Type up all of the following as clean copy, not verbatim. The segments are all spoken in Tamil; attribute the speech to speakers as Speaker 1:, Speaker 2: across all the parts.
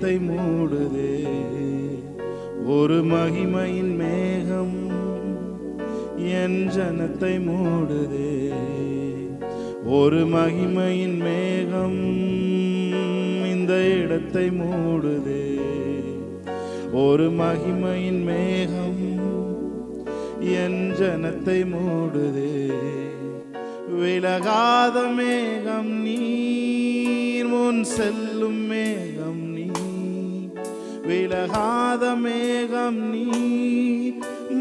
Speaker 1: இடத்தை மூடுதே. ஒரு மகிமையின் மேகம் என் ஜனத்தை மூடுதே. ஒரு மகிமையின் மேகம் இந்த இடத்தை மூடுதே. ஒரு மகிமையின் மேகம் என் ஜனத்தை மூடுதே. விலகாத மேகம் நீர், முன் செல்லும் மேகம் நீர். விலகாத மேகம் நீர்,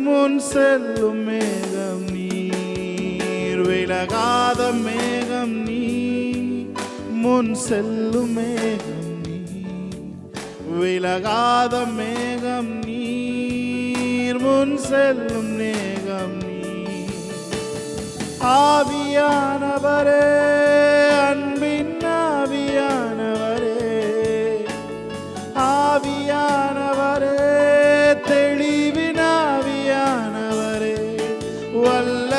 Speaker 1: முன் செல்லும் மேகம் நீர். விலகாத மேகம் நீர், முன் செல்லும் மேகம் நீர். விலகாத மேகம் நீர், முன் செல்லும் மேகம் நீர். ஆவியானவரே, அன்பின் ஆவியானவரே, ஆவியானவரே, தெளிவின் ஆவியானவரே, வல்ல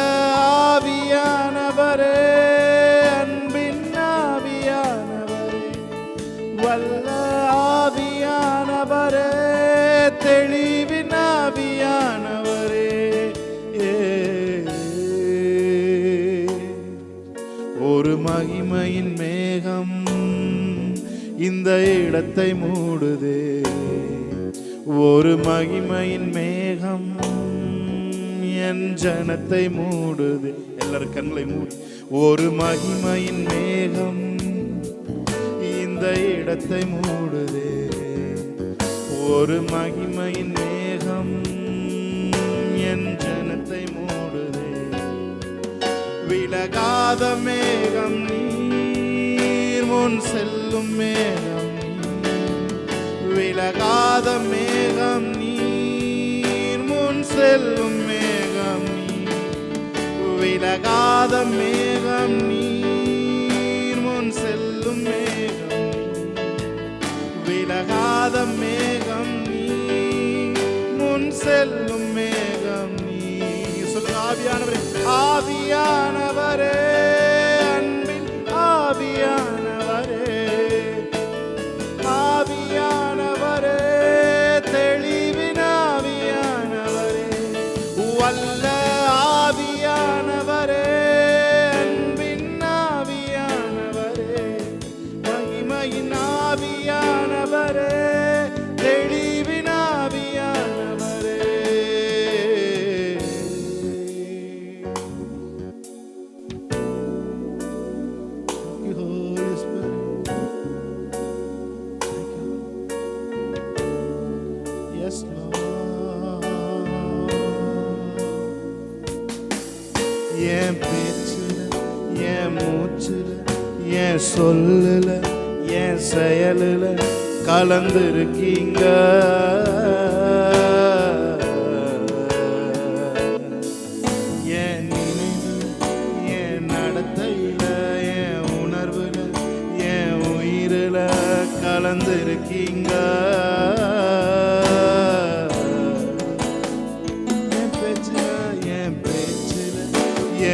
Speaker 1: ஆவியானவரே, அன்பின் ஆவியானவரே, வல்ல ஆவியானவரே, தெளிவின் ஆவியானவரே. ஒரு மகிமையின் மேகம் இந்த இடத்தை மூடுதே. ஒரு மகிமையின் மேகம் என் ஜனத்தை மூடுதே. எல்லாரும் கண்களை மூடு. ஒரு மகிமையின் மேகம் இந்த இடத்தை மூடுதே. ஒரு மகிமையின் மேகம் என் ஜனத்தை மூடுதே. விலகாத மேகம் நீர், முன் செல்லும் மேகம் நீர். விலகாத மேகம் நீர், முன் செல்லும் மேகம் நீர். விலகாத மேகம் நீர், முன் செல்லும் மேகம் நீர். விலகாத மேகம் நீர், முன் செல்லும் மேகம் நீர். சொல்லுங்க, ஆவியானவரே, ஆவியானவரே, அன்பின் ஆவியானவரே, ஆவியானவரே, தெளிவின் ஆவியானவரே, வல்ல ஆவியானவரே, அன்பின் ஆவியானவரே, மகிமையின் ஆவியானவரே, தெளிவின் ஆவியானவரே. என் பேச்சுல, என் மூச்சுல, என் சொல்லுல, என் செயலுல கலந்துருக்கீங்க. என் நினைவுல, என் நடத்தையில, என் உணர்வுல, என் உயிரில கலந்துருக்கீங்க.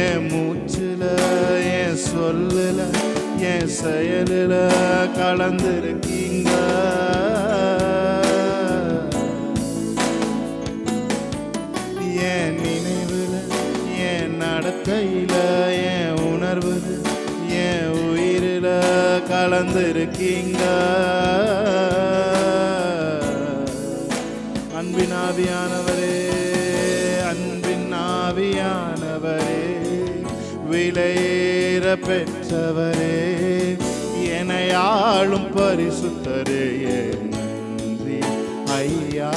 Speaker 1: என் மூச்சுல, என் சொல்லுல, என் செயலுல கலந்துருக்கீங்க. என் நினைவுல, என் நடக்கையில, என் உணர்வுல, என் உயிரில கலந்துருக்கீங்க. அன்பின் ஆவியானவரே, அன்பின் ஆவியானவரே, விலையேற பெற்றவரே, என்னை ஆளும் பரிசுத்தரே, நன்றி ஐயா.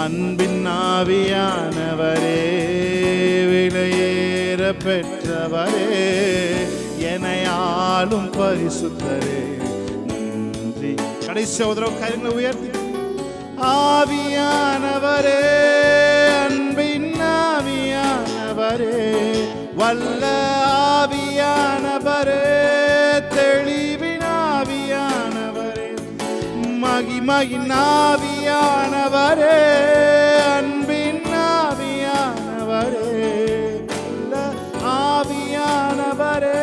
Speaker 1: அன்பின் ஆவியானவரே, விலையேற பெற்றவரே, என்னை ஆளும் பரிசுத்தரே, நன்றி. கடைசி உதரவு கரங்களை உயர்த்தி, ஆவியானவரே, அன்பின் ஆவியானவரே, வல்ல ஆவியானவரே, தெளிவின் ஆவியானவரே, மகிமையின் ஆவியானவரே, அன்பின் ஆவியானவரே, வல்ல ஆவியானவரே,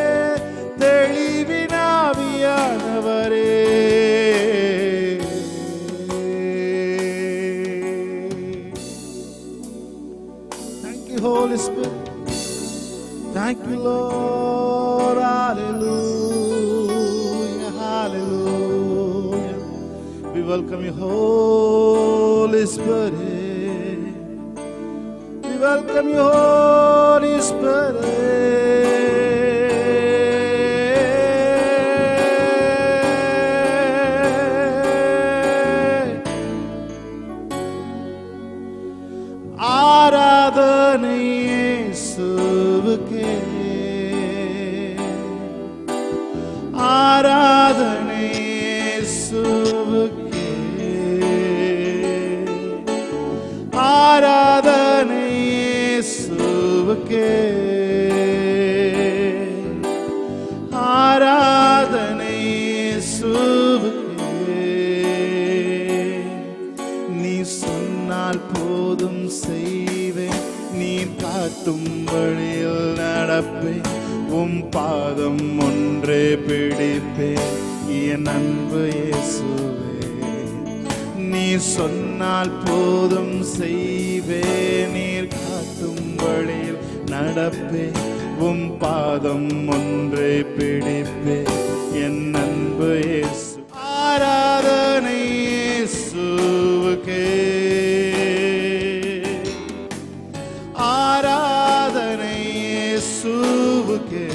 Speaker 1: தெளிவின் ஆவியானவரே. Holy Spirit. Thank you, Lord. Hallelujah, hallelujah. We welcome you, Holy Spirit. We welcome you, Holy Spirit. ஆராதனை இயேசுவுக்கே, ஆராதனை இயேசுவுக்கே, ஆராதனை இயேசுவுக்கே, ஆராதனை இயேசுவுக்கே. நீ சொன்னால் போதும் செய்வேன், நீ காட்டும் வழியில் நடப்பேன், உம் பாதம் ஒன்றே பிடிப்பேன் என் அன்பு இயேசுவே. நீ சொன்னால் போதும் செய்வேன், நீர் காட்டும் வழியில் நடப்பேன், உம் பாதம் ஒன்றே பிடிப்பேன் என் அன்பு இயேசு. ஆராதனை இயேசுவுக்கே, ஆராதனை இயேசுவுக்கே,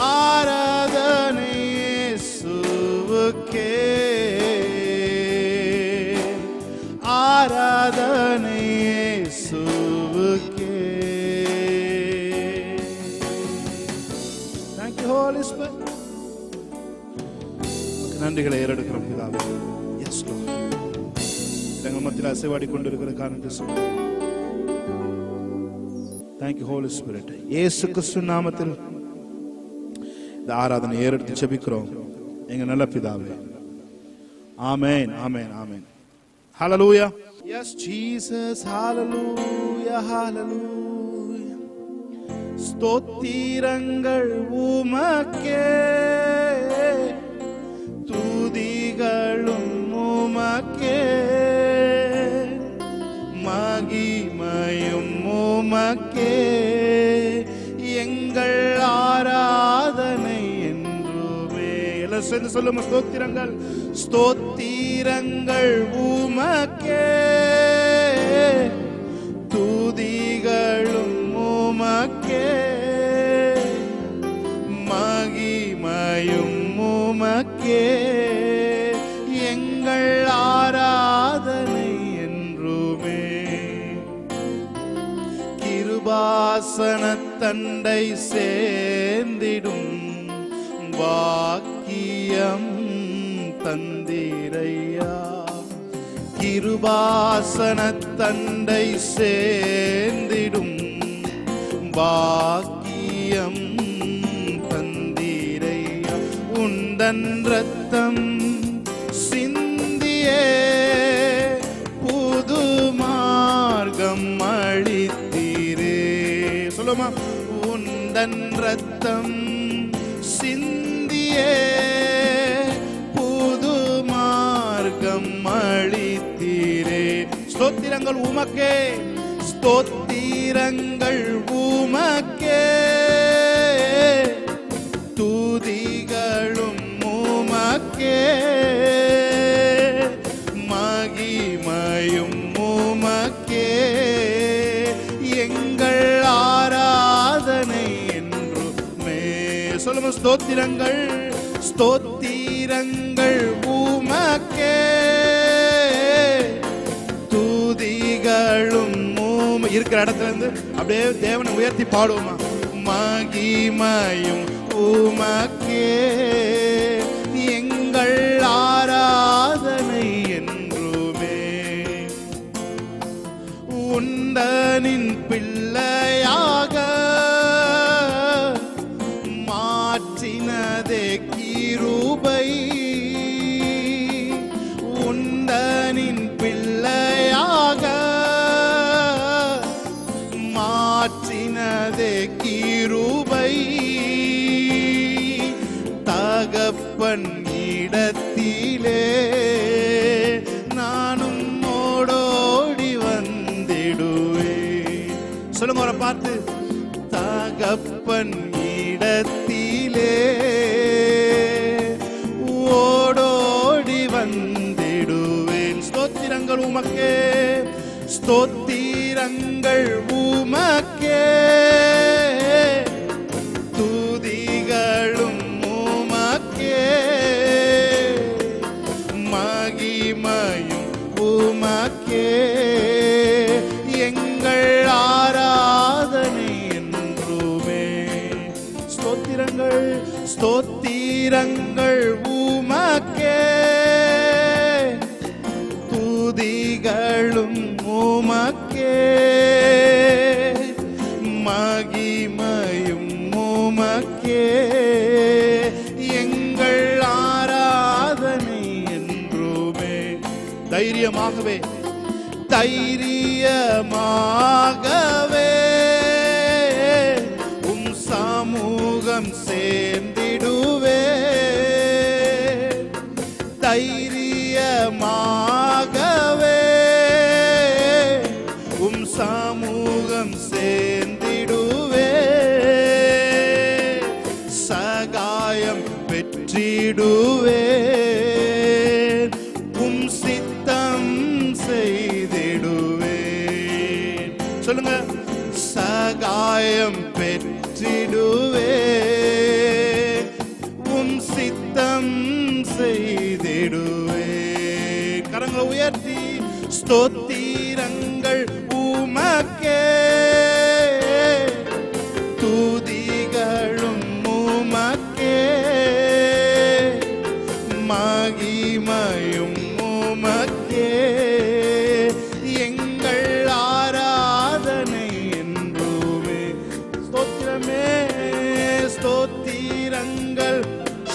Speaker 1: ஆராதனை இயேசுவுக்கே, ஆராதனை இயேசுவுக்கே. Thank you, Holy Spirit. நன்றிகளை ஏறெடுக்கிறோம் பிதாவே. எஸ் லார்ட், எங்கள் மத்தியில் அசைவாடி கொண்டிருக்கிற காரணத்தை சொல்லுங்கள். Thank you holy spirit. இயேசு கிறிஸ்து நாமத்தில் இந்த ஆராதனை ஏறெடுத்து ஜெபிக்கிறோம் எங்க நல்ல பிதாவே. Amen, amen, amen. Hallelujah. Yes Jesus. Hallelujah, hallelujah. ஸ்தோத்திரங்கள் உமக்கே, துதிகளும் உமக்கே, மகிமையும் உமக்கே, எங்கள் ஆராதனை என்றுமே. எல்லாம் சேர்ந்து சொல்லுமா, ஸ்தோத்திரங்கள், ஸ்தோத்திரங்கள் உமக்கே, துதிகளும் உமக்கே, மகிமையும் உமக்கே, எங்கள் ஆராதனை என்றுமே. கிருபாசன தண்டை சேர்ந்திடும் பாக்கியம் தந்திரையா. கிருபாசன தண்டை சேர்ந்திடும் பாக்கியம் தந்திரையா. உந்தன் ரத்தம் சிந்தியே புது மார்க்கம் அளித்தீரே. சொல்லுமா, உந்தன் ரத்தம் சிந்தியே புது மார்க்கம் அளித்தீரே. ஸ்தோத்திரங்கள் உமக்கே, ஸ்தோத்திரங்கள் உமக்கே, துதிகளும் உமக்கே, மகிமையும் உமக்கே, எங்கள் ஆராதனை என்றுமே. சொல்லுங்க, ஸ்தோத்திரங்கள், ஸ்தோத்திரங்கள் உமக்கே, துதிகளும் இருக்கிற இடத்துல இருந்து அப்படியே தேவனை உயர்த்தி பாடுவோமா. மகிமையும் உமக்கே, எங்கள் ஆராதனை என்றுமே. உந்தனின் பிள்ளையாக மாற்றினதே கிருபை. உந்தனின் பிள்ளையாக மாற்றினதே கிருபை. தகப்பன் இடத்திலே நானும் ஓடோடி வந்தேன். பார்த்து தகப்பன் இடத்திலே ஓடோடி வந்திடுவேன். ஸ்தோத்திரங்கள் உமக்கே, ஸ்தோத்திரங்கள் உமக்கே, துதிகளும் உமக்கே, மகிமையும் உமக்கே, எங்கள் ஆராதனை என்றுமே. ஸ்தோத்திரங்கள் ஸ்தோத்திரங்கள் உமக்கே, துதிகளும் உமக்கே, மகிமையும் உமக்கே, எங்கள் ஆராதனை என்றுமே. தைரியமாகவே தைரியமாகவே உம் சமூகம் சேர்ந்திடுவே. தைரியமாகவே உம் சமூகம் சேர்ந்திடுவே. சகாயம் பெற்றிடுவே. உம் சித்தம் செய்திடுவேன். சொல்லுங்க, சகாயம் பெற்றிடுவே. உம் சித்தம் செய்திடுவே. கரங்களை உயர்த்தி ஸ்தோத்திரங்கள் உமக்கே, துதிகளும் உமக்கே, மகிமையும் உமக்கே, எங்கள் ஆராதனை என்றுமே. ஸ்தோத்திரமே ஸ்தோத்திரங்கள்.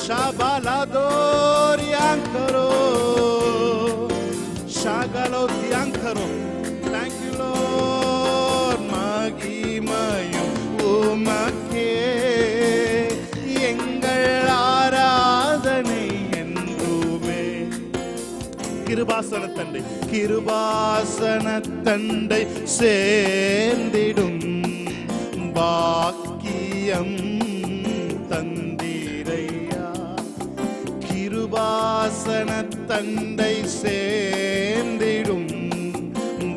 Speaker 1: ஷாபாலாதோரியாங்கரோ ஷாகலோத்தியாங்கரோ. Thank you Lord. மகிமையும் உமக்கே, எங்கள் ஆராதனை என்றுமே. கிருபாசனத்தண்டை கிருபாசனத்தண்டை சேர்ந்திடும் பாக்கியம் தந்தீரையா. கிருபாசனத்தண்டை சேர்ந்திடும்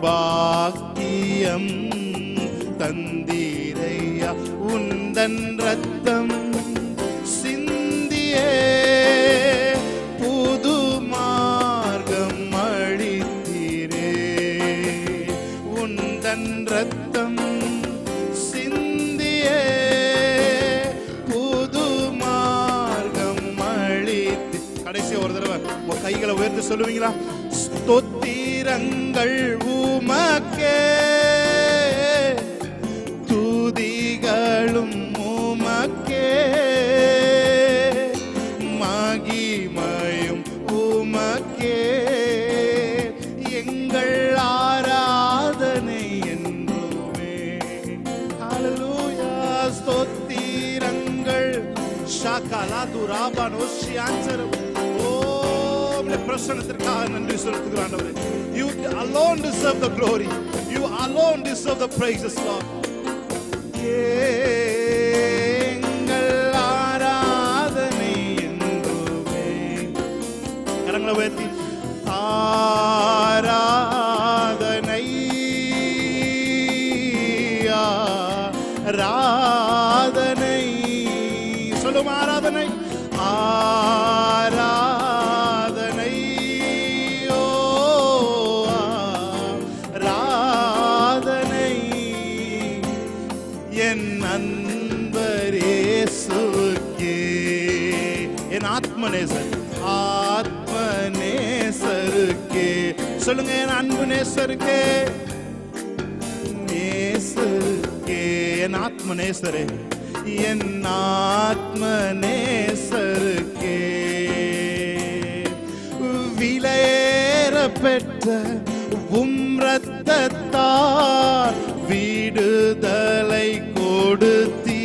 Speaker 1: பாக்கியம் தந்தீரையா. உந்தன் ரத்தம் சிந்தியே புது மார்க்கம் அளித்தீரே. உந்தன் ரத்தம் சிந்தியே புது மார்க்கம் அளித்து. கடைசி ஒரு தடவை உங்க கைகளை உயர்த்து சொல்லுவீங்களா? ஸ்தோத்திரங்கள் உமக்கே, துதிகளும் உமக்கே, மகிமையும் உமக்கே, எங்கள் ஆராதனை என்றுமே. ஹல்லேலூயா. ஸ்தோத்திரங்கள் ஷாகலாதுராபனோஷியான்சரம். பிரசன்னத்திற்காக நன்றி செலுத்துகிறேன் ஆண்டவரே. You alone deserve the glory. You alone deserve the praises, Lord. எங்கள் ஆராதனை என்றுமே. கரங்களை உயர்த்தி ஆராதனை ஆராதனை சொல்லும். ஆராதனை ஆராதனை ஓ ஆராதனை என் அன்பரேசுவுக்கே. என் ஆத்மநேசர் ஆத்மநேசருக்கே. சொல்லுங்க, என் அன்பு நேசருக்கே, நேசருக்கே. என் ஆத்மநேசரே, என் ஆத்மநேசருக்கே. விலையேற பெற்ற உம் இரத்தத்தால் விடுதலை கொடுத்தீ.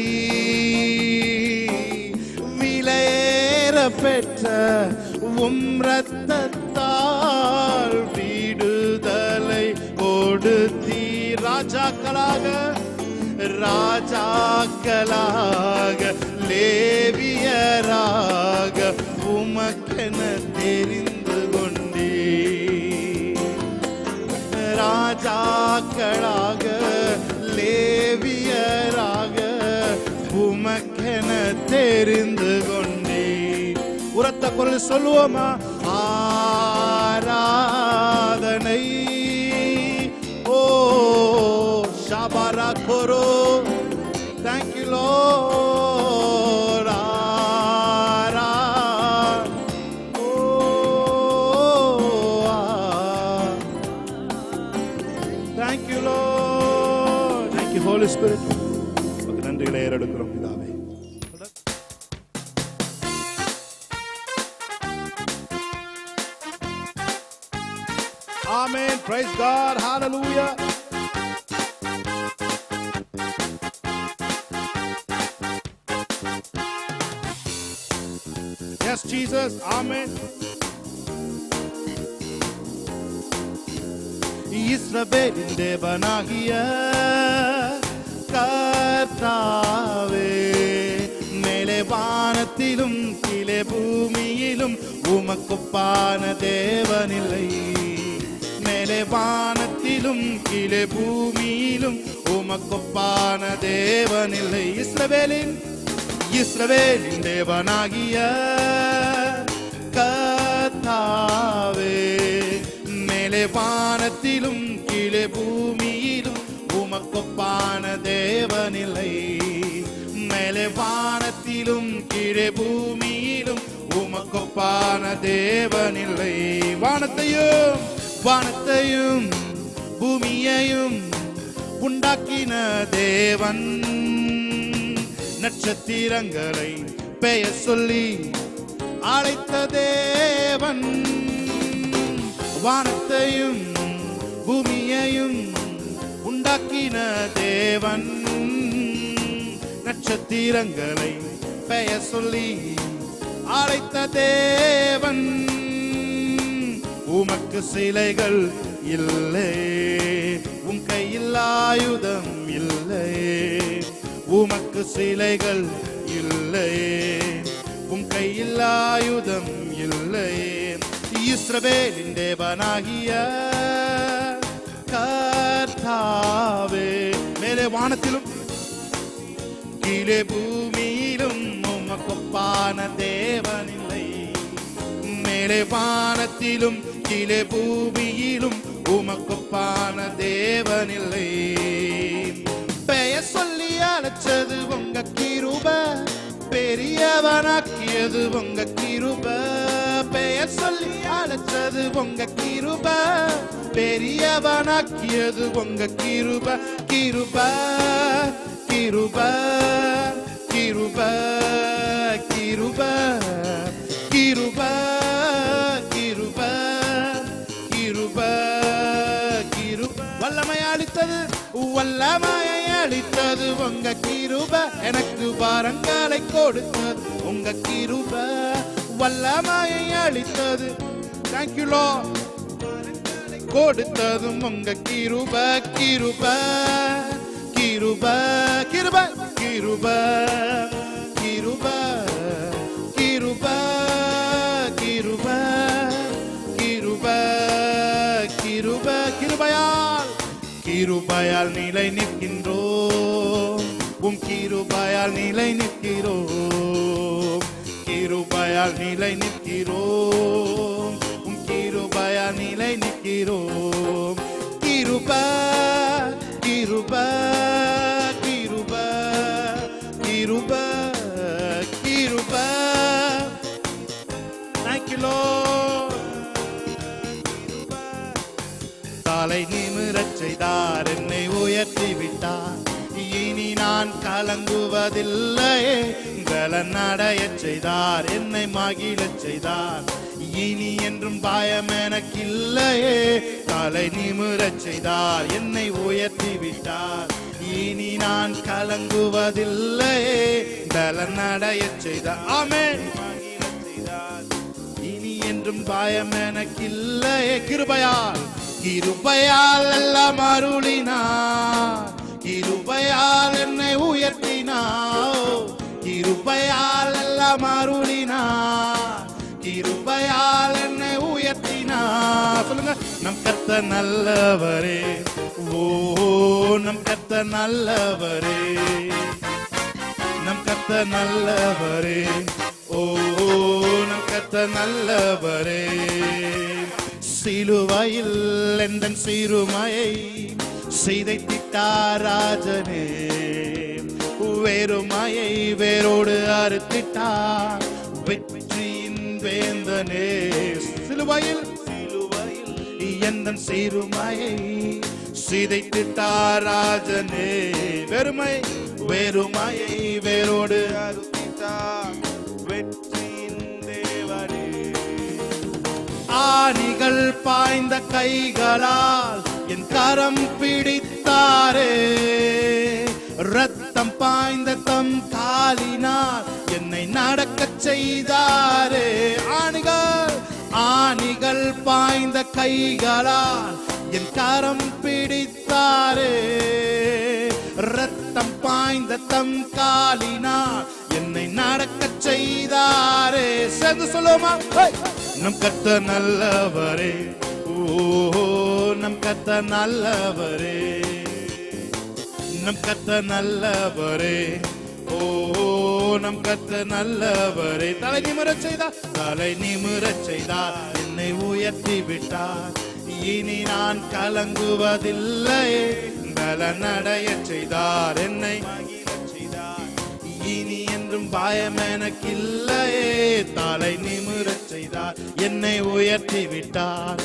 Speaker 1: விலையேற பெற்ற உம் இரத்தத்தால் விடுதலை கொடுத்தீ. ராஜாக்களாக ராஜாக்களாக லேவியராக உமக்கென தெரிந்து கொண்டே. ராஜாக்களாக லேவியராக உமக்கென தெரிந்து கொண்டே. உரத்த குரல் சொல்லுவோமா? ஆராதனை ஓ ஷாபாரா Koro. Thank you Lord. Thank you Lord. Thank you Holy Spirit. உமக்கு நன்றிகளை ஏறெடுக்கிறோம் பிதாவே. Amen. Praise God. Hallelujah. Yes, Jesus. Amen. இஸ்ரவேலின் தேவனாகிய கர்த்தாவே, மேலே வானத்திலும் கீழே பூமியிலும் உமக்கொப்பான தேவனில்லை. மேலே வானத்திலும் கீழே பூமியிலும் உமக்கொப்பான தேவனில்லை. இஸ்ரவேலின் தேவனாகிய கர்த்தாவே, மேலே வானத்திலும் கீழே பூமியிலும் உமக்கொப்பான தேவனில்லை. மேலே வானத்திலும் கீழே பூமியிலும் உமக்கொப்பான தேவனில்லை. வானத்தையும் பூமியையும் உண்டாக்கின தேவன், நட்சத்திரங்களை பெயர் சொல்லி அழைத்த தேவன். வானத்தையும் பூமியையும் உண்டாக்கின தேவன், நட்சத்திரங்களை பெயர் சொல்லி அழைத்த தேவன். உமக்கு சிலைகள் இல்லை, உம் கையில் ஆயுதம் இல்லை. உமக்கு சிலைகள் இல்லை, உம் கையில் ஆயுதம் இல்லை. இஸ்ரவேலின் தேவனாகிய கர்த்தாவே, மேலே வானத்திலும் கீழே பூமியிலும் உமக்கொப்பான தேவனில்லை. மேலே வானத்திலும் கீழே பூமியிலும் உமக்கொப்பான தேவனில்லை. பெயர் சொல்லி அழைச்சது உங்க கிருப, பெரியவனாக்கியது உங்க கிருப. பெயர் சொல்லி அழைச்சது உங்க கிருப, பெரியவனாக்கியது உங்க கிருப. கிருப கிருப கிருப கிருப கிருப கிருப கிருப கிருப. வல்லமையை அளித்தது உங்க கிருப, எனக்கு வரங்களை கொடுத்தது உங்க கிருப. வல்லமையை அளித்தது, thank you Lord, கொடுத்ததும் உங்க கிருப. கிருப கிருப கிருப கிருப கிருப கிருப கிருப கிருப கிருப. கிருபையால் நிலை நிற்கின்றோம், உம் கிருபையால் நிலை நிற்கிறோம். கிருபையால் நிலை நிற்கிறோம், உம் கிருபையால் நிலை நிற்கிறோம். கிருப கிருப கிருப கிருப கிருப. Thank you Lord. தலை நிமிரச் செய்தார், என்னை உயர்த்தி விட்டார். இனி நான் கலங்குவதில்லையே. பலன் அடையச் செய்தார், என்னை மகிழச் செய்தார். இனி என்றும் பயம் எனக்கில்லையே. தலை நிமிரச் செய்தார், என்னை உயர்த்தி விட்டார். இனி நான் கலங்குவதில்லையே. பலன் அடையச் செய்தார், ஆமென், மகிழச் செய்தார். இனி என்றும் பயம் எனக்கில்லையே. கிருபையால் எல்லாம் அருளினார். கிருபையால் என்னை உயர்த்தினார், கிருபையால் எல்லாம் அருளினார், கிருபையால் என்னை உயர்த்தினார். சொல்லுங்க, நம் கர்த்தர் நல்லவரே, ஓ நம் கர்த்தர் நல்லவரே, நம் கர்த்தர் நல்லவரே, ஓ நம் கர்த்தர் நல்லவரே. சிலுவையில் எந்தன் சிறுமையை சிதைத்திட்டார் ராஜனே, வேறுமையை வேரோடு அறுத்திட்டார் வெற்றியின் வேந்தனே. சிலுவையில் எந்தன் சிறுமையை சிதைத்திட்டார் ராஜனே, வேறுமையை வேரோடு அறுத்திட்டார் வெற்றியின் தேவனே. ஆணிகள் பாய்ந்த கைகளால் என் கரம் பிடித்தாரே, ரத்தம் பாய்ந்த தம் காலினால் என்னை நடக்கச் செய்தாரே. ஆணிகள் பாய்ந்த கைகளால் என் கரம் பிடித்தாரே, ரத்தம் பாய்ந்த தம் காலினால் என்னை நடக்கச் செய்தாரே. சேர்ந்து சொல்லுமா, நம் கர்த்தர் நல்லவரே, ஓ நம் கர்த்தர் நல்லவரே, நம் கர்த்தர் நல்லவரே, ஓ நம் கர்த்தர் நல்லவரே. தலை நிமிரச் செய்தார், தலை நிமிரச் செய்தார், என்னை உயர்த்தி விட்டார். இனி நான் கலங்குவதில்லை, பலனடைய செய்தார், என்னை இனி என்றும் பயம் எனக்கில்லையே. தலை நிமிரச் செய்தார், என்னை உயர்த்தி விட்டார்.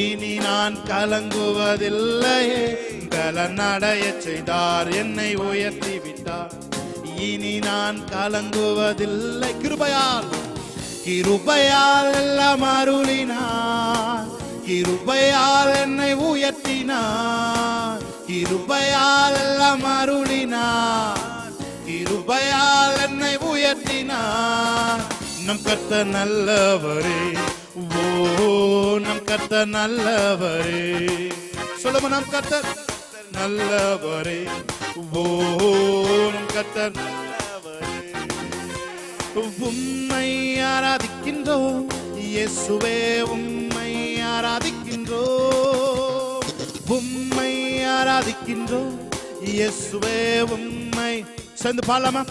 Speaker 1: இனி நான் கலங்குவதில்லையே, பலனடைய செய்தார், என்னை உயர்த்தி விட்டார். இனி நான் கலங்குவதில்லை. கிருபையால் எல்லாம் அருளினார், கிருபையால் என்னை உயர்த்தினார், கிருபையால் எல்லாம் அருளினார், கிருபையால் என்னை உயர்த்தினார். நம் கர்த்தர் நல்லவரே, ஓ நம் கர்த்தர் நல்லவரே. சொல்லுங்க, நம் கர்த்தர் நல்லவரே, ஓ நம் கர்த்தர் நல்லவரே. உம்மை ஆராதிக்கின்றோம் இயேசுவே, உம்மை ஆராதிக்கின்றோம், உம்மை ஆராதிக்கின்றோம் இயேசுவே, உம்மை. சேர்ந்து பாடலாமா?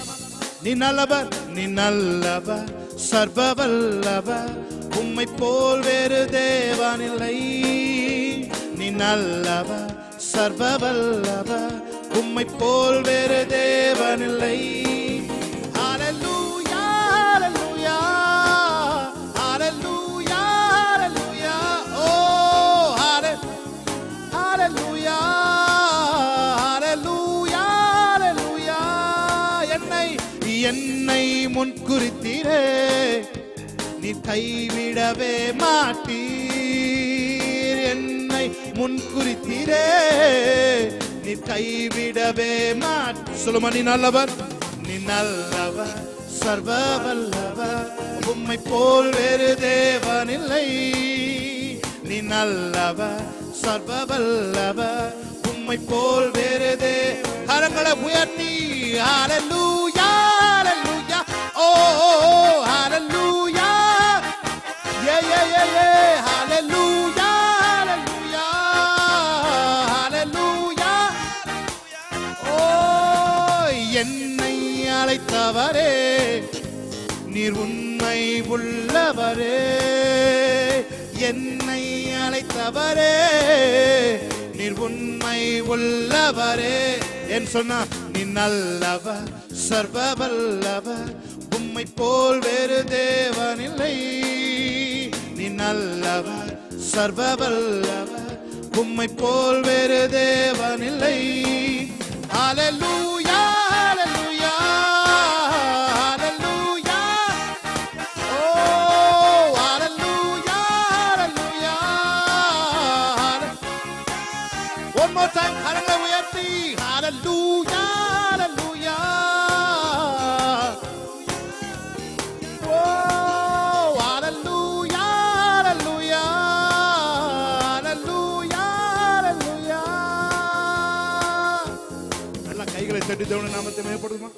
Speaker 1: நீ நல்லவர், நீ நல்லவர், சர்வ வல்லவர், உம்மை போல் வேறு தேவனில்லை. நீ நல்லவர், சர்வ வல்லவர், உம்மை போல் வேறு தேவனில்லை. ஹல்லேலூயா, ஹல்லேலூயா, ஹல்லேலூயா, ஹல்லேலூயா, ஓ ஹல்லேலூயா, ஹல்லேலூயா, ஹல்லேலூயா. என்னை முன்குறித்தீரே, நீ கைவிடவே மாட்டீர். என்னை முன்குறித்தீரே, நீ கைவிடவே மாட்டீர். சொல்லுமா, நீ நல்லவர், நீ நல்லவர், சர்வ வல்லவர், உம்மை போல் வேறு தேவனில்லை. நீ நல்லவர், சர்வ வல்லவர், உம்மை போல் வேறு கரங்களை உயர்த்தி ஹல்லேலூயா, ஹல்லேலூயா, ஓ ஹல்லேலூயா, யே யே யே யே, ஹல்லேலூயா, ஹல்லேலூயா, ஹல்லேலூயா. ஓ என்னை அழைத்தவரே, நீர் உண்மை உள்ளவரே, என்னை அழைத்தவரே, நீர் உண்மை உள்ளவரே. என் சொன்னா, நீ நல்லவர், சர்வ வல்லவர், உம்மை போல் வேறு தேவனில்லை. நீ நல்லவர், சர்வ வல்லவர், உம்மை போல் வேறு தேவனில்லை. ஹல்லேலூயா, ஹல்லேலூயா, ஹல்லேலூயா, ஓ ஹல்லேலூயா, ஹல்லேலூயா. One more time, கரங்களை உயர்த்தி ஹல்லேலூயா, ஹல்லேலூயா, ஓ ஹல்லேலூயா, ஹல்லேலூயா, ஹல்லேலூயா, ஹல்லேலூயா. கைகளை தட்டி தேவனுடைய நாமத்தை மேம்படுத்துமா?